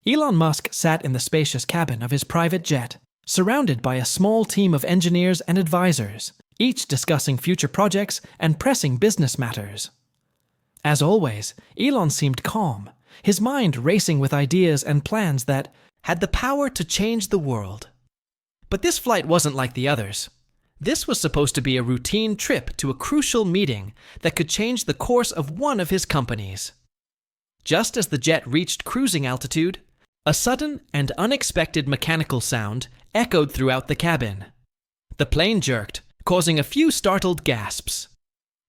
Elon Musk sat in the spacious cabin of his private jet, surrounded by a small team of engineers and advisors, each discussing future projects and pressing business matters. As always, Elon seemed calm, his mind racing with ideas and plans that had the power to change the world. But this flight wasn't like the others. This was supposed to be a routine trip to a crucial meeting that could change the course of one of his companies. Just as the jet reached cruising altitude, a sudden and unexpected mechanical sound echoed throughout the cabin. The plane jerked, causing a few startled gasps.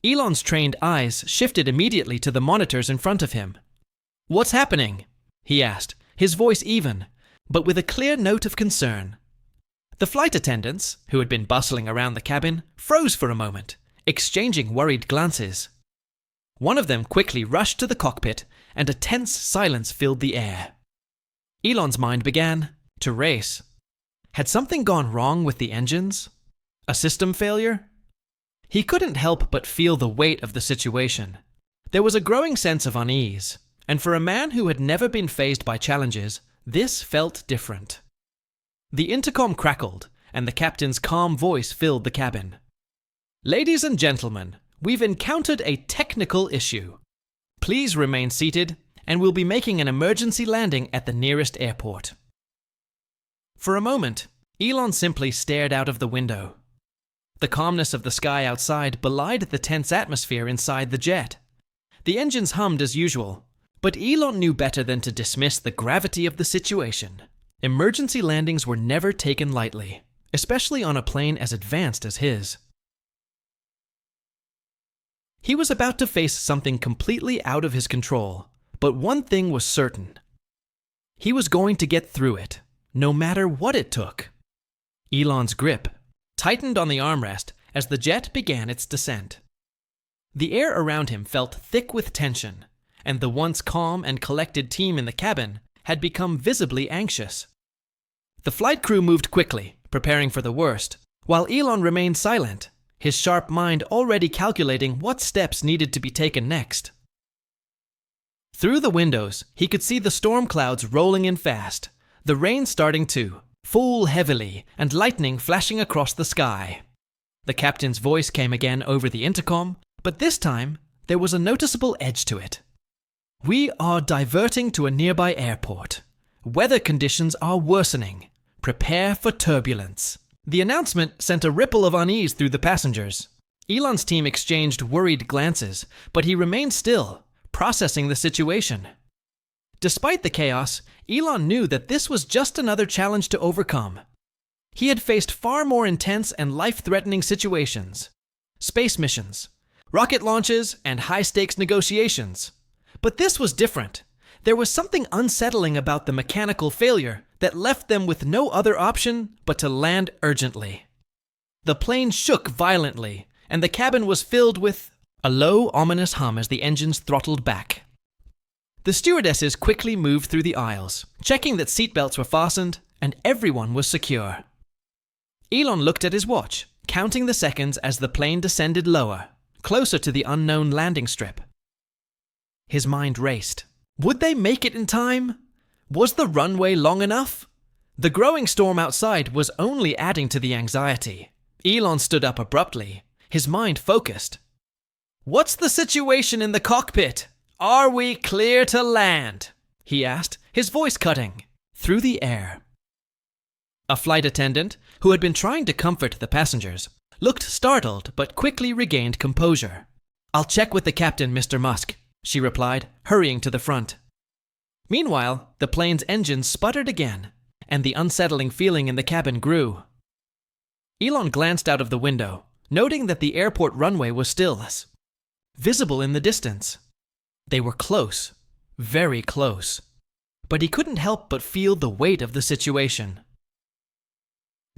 Elon's trained eyes shifted immediately to the monitors in front of him. "What's happening?" he asked, his voice even, but with a clear note of concern. The flight attendants, who had been bustling around the cabin, froze for a moment, exchanging worried glances. One of them quickly rushed to the cockpit, and a tense silence filled the air. Elon's mind began to race. Had something gone wrong with the engines? A system failure? He couldn't help but feel the weight of the situation. There was a growing sense of unease, and for a man who had never been faced by challenges, this felt different. The intercom crackled, and the captain's calm voice filled the cabin. "Ladies and gentlemen, we've encountered a technical issue. Please remain seated, and we'll be making an emergency landing at the nearest airport." For a moment, Elon simply stared out of the window. The calmness of the sky outside belied the tense atmosphere inside the jet. The engines hummed as usual, but Elon knew better than to dismiss the gravity of the situation. Emergency landings were never taken lightly, especially on a plane as advanced as his. He was about to face something completely out of his control, but one thing was certain. He was going to get through it, no matter what it took. Elon's grip tightened on the armrest as the jet began its descent. The air around him felt thick with tension, and the once calm and collected team in the cabin had become visibly anxious. The flight crew moved quickly, preparing for the worst, while Elon remained silent, his sharp mind already calculating what steps needed to be taken next. Through the windows, he could see the storm clouds rolling in fast, the rain starting to fall heavily, and lightning flashing across the sky. The captain's voice came again over the intercom, but this time there was a noticeable edge to it. "We are diverting to a nearby airport. Weather conditions are worsening. Prepare for turbulence." The announcement sent a ripple of unease through the passengers. Elon's team exchanged worried glances, but he remained still, processing the situation. Despite the chaos, Elon knew that this was just another challenge to overcome. He had faced far more intense and life-threatening situations. Space missions, rocket launches, and high-stakes negotiations. But this was different. There was something unsettling about the mechanical failure that left them with no other option but to land urgently. The plane shook violently, and the cabin was filled with a low, ominous hum as the engines throttled back. The stewardesses quickly moved through the aisles, checking that seatbelts were fastened and everyone was secure. Elon looked at his watch, counting the seconds as the plane descended lower, closer to the unknown landing strip. His mind raced. Would they make it in time? Was the runway long enough? The growing storm outside was only adding to the anxiety. Elon stood up abruptly, his mind focused. "What's the situation in the cockpit? Are we clear to land?" he asked, his voice cutting through the air. A flight attendant, who had been trying to comfort the passengers, looked startled but quickly regained composure. "I'll check with the captain, Mr. Musk," she replied, hurrying to the front. Meanwhile, the plane's engines sputtered again, and the unsettling feeling in the cabin grew. Elon glanced out of the window, noting that the airport runway was still visible in the distance. They were close, very close, but he couldn't help but feel the weight of the situation.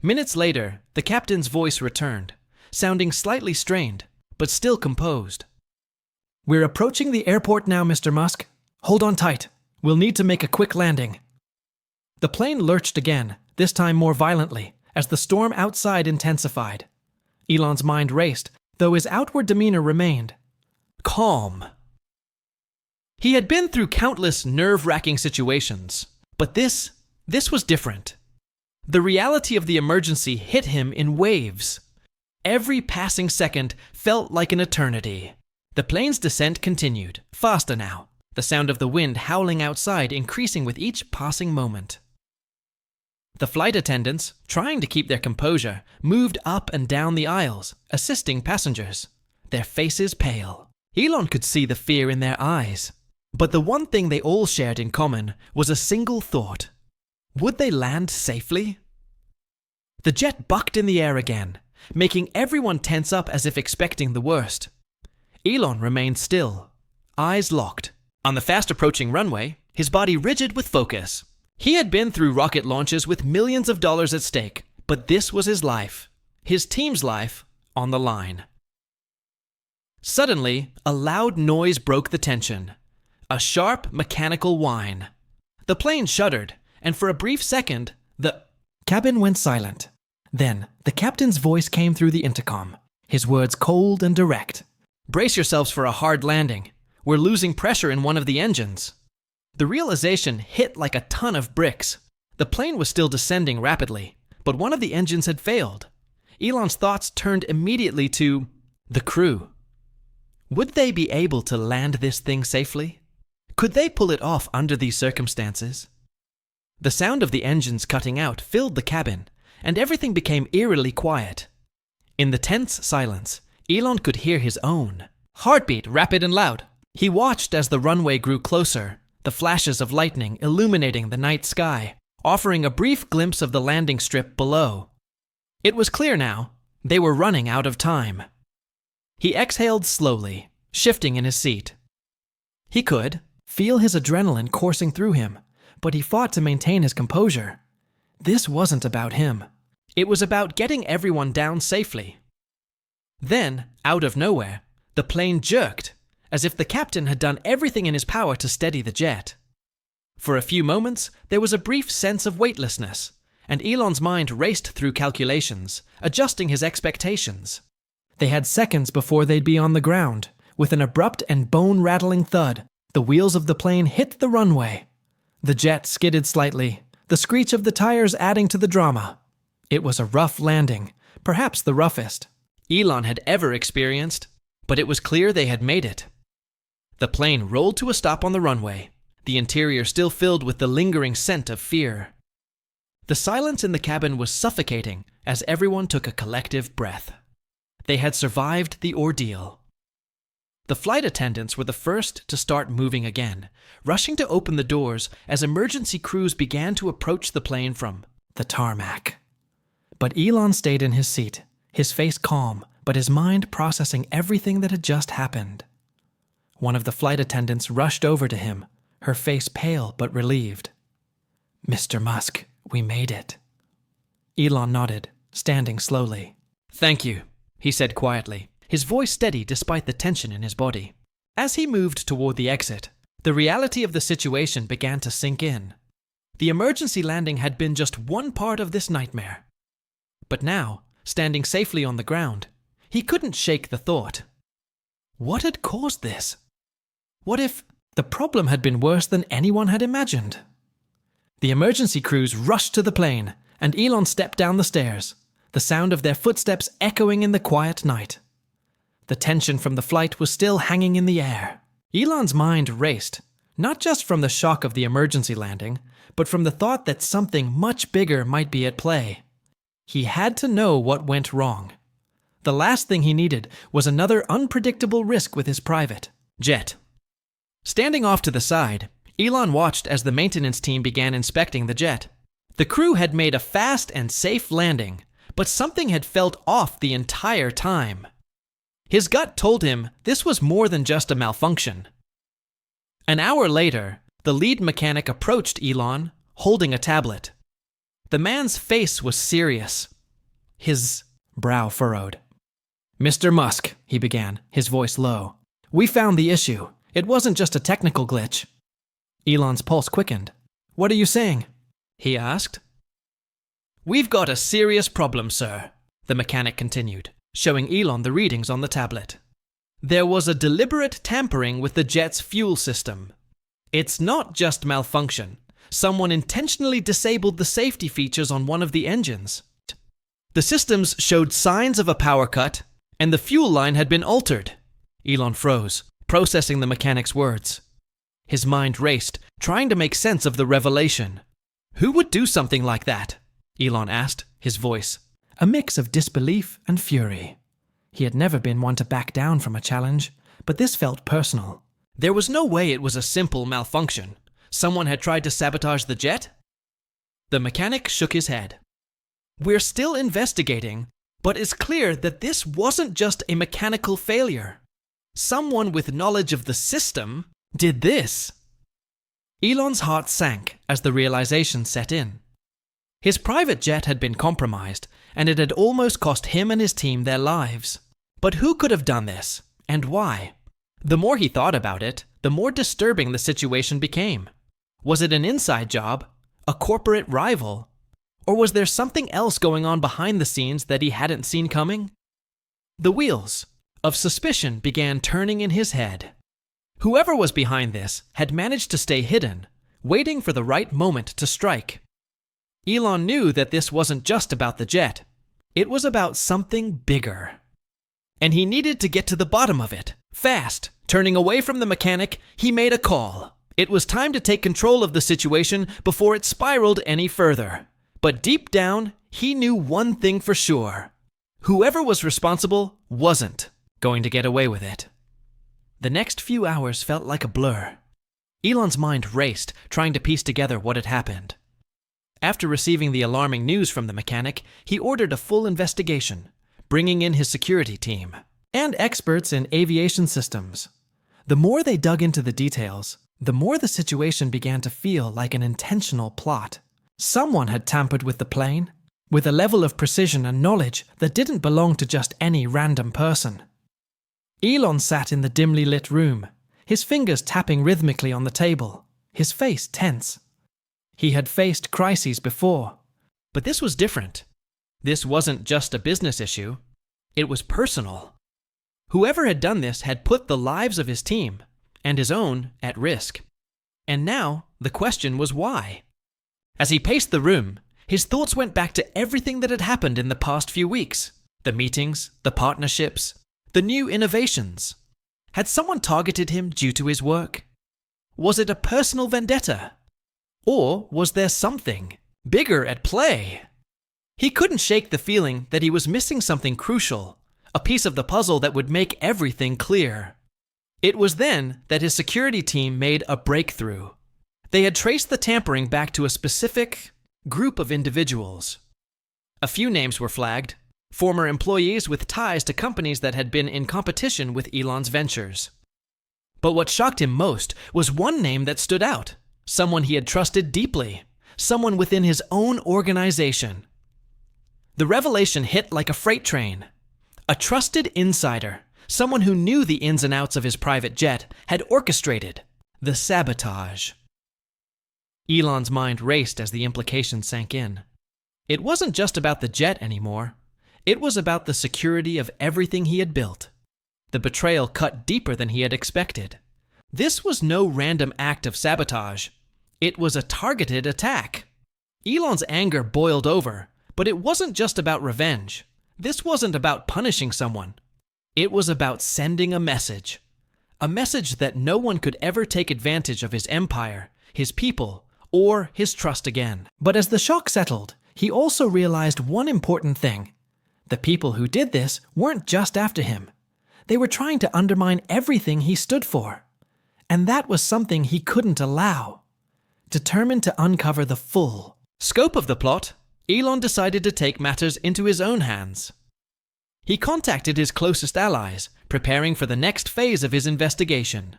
Minutes later, the captain's voice returned, sounding slightly strained, but still composed. "We're approaching the airport now, Mr. Musk. Hold on tight. We'll need to make a quick landing." The plane lurched again, this time more violently, as the storm outside intensified. Elon's mind raced, though his outward demeanor remained calm. He had been through countless nerve-wracking situations, But this was different. The reality of the emergency hit him in waves. Every passing second felt like an eternity. The plane's descent continued, faster now, the sound of the wind howling outside increasing with each passing moment. The flight attendants, trying to keep their composure, moved up and down the aisles, assisting passengers, their faces pale. Elon could see the fear in their eyes. But the one thing they all shared in common was a single thought. Would they land safely? The jet bucked in the air again, making everyone tense up as if expecting the worst. Elon remained still, eyes locked. On the fast-approaching runway, his body rigid with focus. He had been through rocket launches with millions of dollars at stake, but this was his life, his team's life, on the line. Suddenly, a loud noise broke the tension. A sharp, mechanical whine. The plane shuddered, and for a brief second, the cabin went silent. Then, the captain's voice came through the intercom, his words cold and direct. "Brace yourselves for a hard landing. We're losing pressure in one of the engines." The realization hit like a ton of bricks. The plane was still descending rapidly, but one of the engines had failed. Elon's thoughts turned immediately to the crew. Would they be able to land this thing safely? Could they pull it off under these circumstances? The sound of the engines cutting out filled the cabin, and everything became eerily quiet. In the tense silence, Elon could hear his own heartbeat, rapid and loud. He watched as the runway grew closer, the flashes of lightning illuminating the night sky, offering a brief glimpse of the landing strip below. It was clear now. They were running out of time. He exhaled slowly, shifting in his seat. He could feel his adrenaline coursing through him, but he fought to maintain his composure. This wasn't about him. It was about getting everyone down safely. Then, out of nowhere, the plane jerked, as if the captain had done everything in his power to steady the jet. For a few moments, there was a brief sense of weightlessness, and Elon's mind raced through calculations, adjusting his expectations. They had seconds before they'd be on the ground. With an abrupt and bone-rattling thud, the wheels of the plane hit the runway. The jet skidded slightly, the screech of the tires adding to the drama. It was a rough landing, perhaps the roughest Elon had ever experienced, but it was clear they had made it. The plane rolled to a stop on the runway, the interior still filled with the lingering scent of fear. The silence in the cabin was suffocating as everyone took a collective breath. They had survived the ordeal. The flight attendants were the first to start moving again, rushing to open the doors as emergency crews began to approach the plane from the tarmac. But Elon stayed in his seat, his face calm, but his mind processing everything that had just happened. One of the flight attendants rushed over to him, her face pale but relieved. "Mr. Musk, we made it." Elon nodded, standing slowly. "Thank you," he said quietly, his voice steady despite the tension in his body. As he moved toward the exit, the reality of the situation began to sink in. The emergency landing had been just one part of this nightmare. But now, standing safely on the ground, he couldn't shake the thought. What had caused this? What if the problem had been worse than anyone had imagined? The emergency crews rushed to the plane, and Elon stepped down the stairs, the sound of their footsteps echoing in the quiet night. The tension from the flight was still hanging in the air. Elon's mind raced, not just from the shock of the emergency landing, but from the thought that something much bigger might be at play. He had to know what went wrong. The last thing he needed was another unpredictable risk with his private jet. Standing off to the side, Elon watched as the maintenance team began inspecting the jet. The crew had made a fast and safe landing, but something had felt off the entire time. His gut told him this was more than just a malfunction. An hour later, the lead mechanic approached Elon, holding a tablet. The man's face was serious, his brow furrowed. "Mr. Musk," he began, his voice low, "we found the issue. It wasn't just a technical glitch." Elon's pulse quickened. "What are you saying?" he asked. "We've got a serious problem, sir," the mechanic continued, showing Elon the readings on the tablet. "There was a deliberate tampering with the jet's fuel system. It's not just malfunction. Someone intentionally disabled the safety features on one of the engines. The systems showed signs of a power cut, and the fuel line had been altered. Elon froze, processing the mechanic's words. His mind raced, trying to make sense of the revelation. Who would do something like that? Elon asked, his voice a mix of disbelief and fury. He had never been one to back down from a challenge, but this felt personal. There was no way it was a simple malfunction. Someone had tried to sabotage the jet? The mechanic shook his head. We're still investigating, but it's clear that this wasn't just a mechanical failure. Someone with knowledge of the system did this. Elon's heart sank as the realization set in. His private jet had been compromised, and it had almost cost him and his team their lives. But who could have done this, and why? The more he thought about it, the more disturbing the situation became. Was it an inside job, a corporate rival, or was there something else going on behind the scenes that he hadn't seen coming? The wheels of suspicion began turning in his head. Whoever was behind this had managed to stay hidden, waiting for the right moment to strike. Elon knew that this wasn't just about the jet. It was about something bigger. And he needed to get to the bottom of it, fast. Turning away from the mechanic, he made a call. It was time to take control of the situation before it spiraled any further. But deep down, he knew one thing for sure. Whoever was responsible wasn't going to get away with it. The next few hours felt like a blur. Elon's mind raced, trying to piece together what had happened. After receiving the alarming news from the mechanic, he ordered a full investigation, bringing in his security team and experts in aviation systems. The more they dug into the details, the more the situation began to feel like an intentional plot. Someone had tampered with the plane, with a level of precision and knowledge that didn't belong to just any random person. Elon sat in the dimly lit room, his fingers tapping rhythmically on the table, his face tense. He had faced crises before, but this was different. This wasn't just a business issue, it was personal. Whoever had done this had put the lives of his team, and his own, at risk. And now, the question was why? As he paced the room, his thoughts went back to everything that had happened in the past few weeks. The meetings, the partnerships, the new innovations. Had someone targeted him due to his work? Was it a personal vendetta? Or was there something bigger at play? He couldn't shake the feeling that he was missing something crucial, a piece of the puzzle that would make everything clear. It was then that his security team made a breakthrough. They had traced the tampering back to a specific group of individuals. A few names were flagged, former employees with ties to companies that had been in competition with Elon's ventures. But what shocked him most was one name that stood out. Someone he had trusted deeply, someone within his own organization. The revelation hit like a freight train. A trusted insider, someone who knew the ins and outs of his private jet, had orchestrated the sabotage. Elon's mind raced as the implications sank in. It wasn't just about the jet anymore. It was about the security of everything he had built. The betrayal cut deeper than he had expected. This was no random act of sabotage. It was a targeted attack. Elon's anger boiled over, but it wasn't just about revenge. This wasn't about punishing someone. It was about sending a message that no one could ever take advantage of his empire, his people, or his trust again. But as the shock settled, he also realized one important thing. The people who did this weren't just after him. They were trying to undermine everything he stood for. And that was something he couldn't allow. Determined to uncover the full scope of the plot, Elon decided to take matters into his own hands. He contacted his closest allies, preparing for the next phase of his investigation.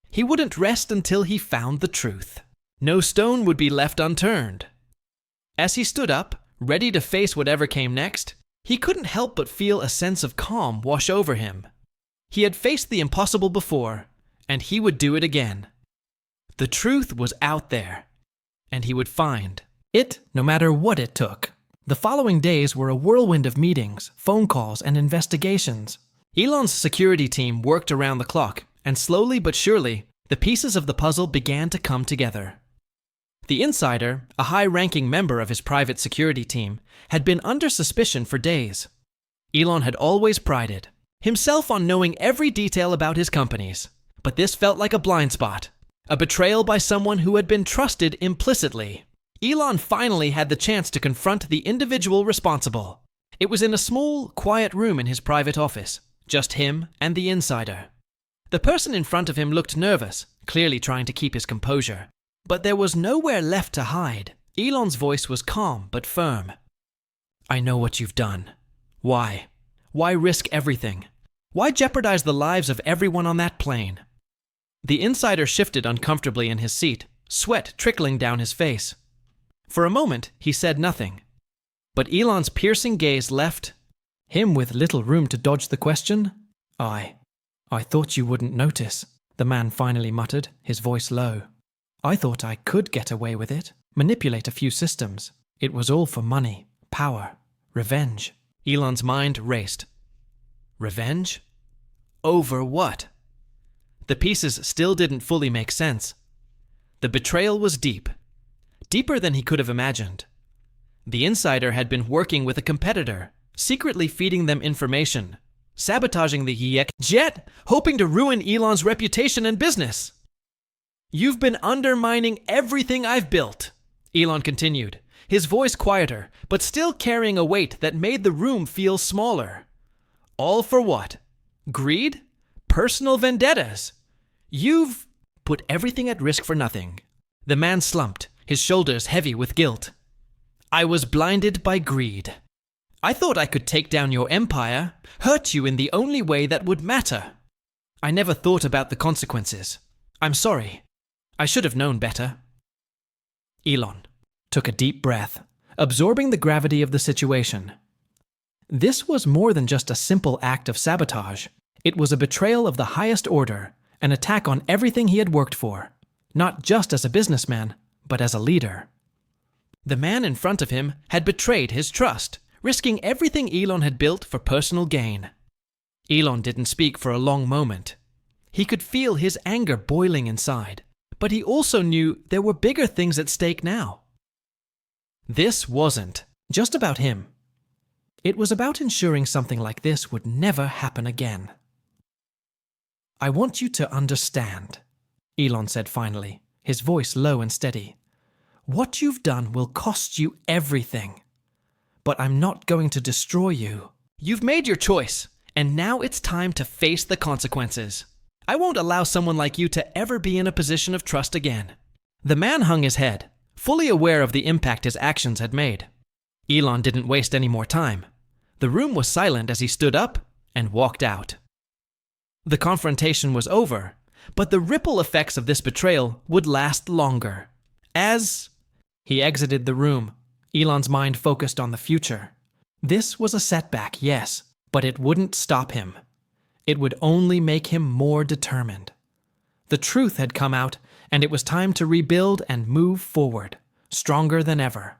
He wouldn't rest until he found the truth. No stone would be left unturned. As he stood up, ready to face whatever came next, he couldn't help but feel a sense of calm wash over him. He had faced the impossible before, and he would do it again. The truth was out there, and he would find it no matter what it took. The following days were a whirlwind of meetings, phone calls, and investigations. Elon's security team worked around the clock, and slowly but surely, the pieces of the puzzle began to come together. The insider, a high-ranking member of his private security team, had been under suspicion for days. Elon had always prided himself on knowing every detail about his companies, but this felt like a blind spot, a betrayal by someone who had been trusted implicitly. Elon finally had the chance to confront the individual responsible. It was in a small, quiet room in his private office, just him and the insider. The person in front of him looked nervous, clearly trying to keep his composure. But there was nowhere left to hide. Elon's voice was calm but firm. "I know what you've done. Why? Why risk everything? Why jeopardize the lives of everyone on that plane?" The insider shifted uncomfortably in his seat, sweat trickling down his face. For a moment, he said nothing. But Elon's piercing gaze left him with little room to dodge the question. I thought you wouldn't notice," the man finally muttered, his voice low. "I thought I could get away with it, manipulate a few systems. It was all for money, power, revenge." Elon's mind raced. Revenge? Over what? The pieces still didn't fully make sense. The betrayal was deep. Deeper than he could have imagined. The insider had been working with a competitor, secretly feeding them information, sabotaging the jet, hoping to ruin Elon's reputation and business. "You've been undermining everything I've built," Elon continued, his voice quieter, but still carrying a weight that made the room feel smaller. "All for what? Greed? Personal vendettas? You've put everything at risk for nothing." The man slumped, his shoulders heavy with guilt. "I was blinded by greed. I thought I could take down your empire, hurt you in the only way that would matter. I never thought about the consequences. I'm sorry. I should have known better." Elon took a deep breath, absorbing the gravity of the situation. This was more than just a simple act of sabotage. It was a betrayal of the highest order, an attack on everything he had worked for, not just as a businessman, but as a leader. The man in front of him had betrayed his trust, risking everything Elon had built for personal gain. Elon didn't speak for a long moment. He could feel his anger boiling inside, but he also knew there were bigger things at stake now. This wasn't just about him. It was about ensuring something like this would never happen again. "I want you to understand," Elon said finally, his voice low and steady. "What you've done will cost you everything. But I'm not going to destroy you. You've made your choice, and now it's time to face the consequences. I won't allow someone like you to ever be in a position of trust again." The man hung his head, fully aware of the impact his actions had made. Elon didn't waste any more time. The room was silent as he stood up and walked out. The confrontation was over, but the ripple effects of this betrayal would last longer. As he exited the room, Elon's mind focused on the future. This was a setback, yes, but it wouldn't stop him. It would only make him more determined. The truth had come out, and it was time to rebuild and move forward, stronger than ever.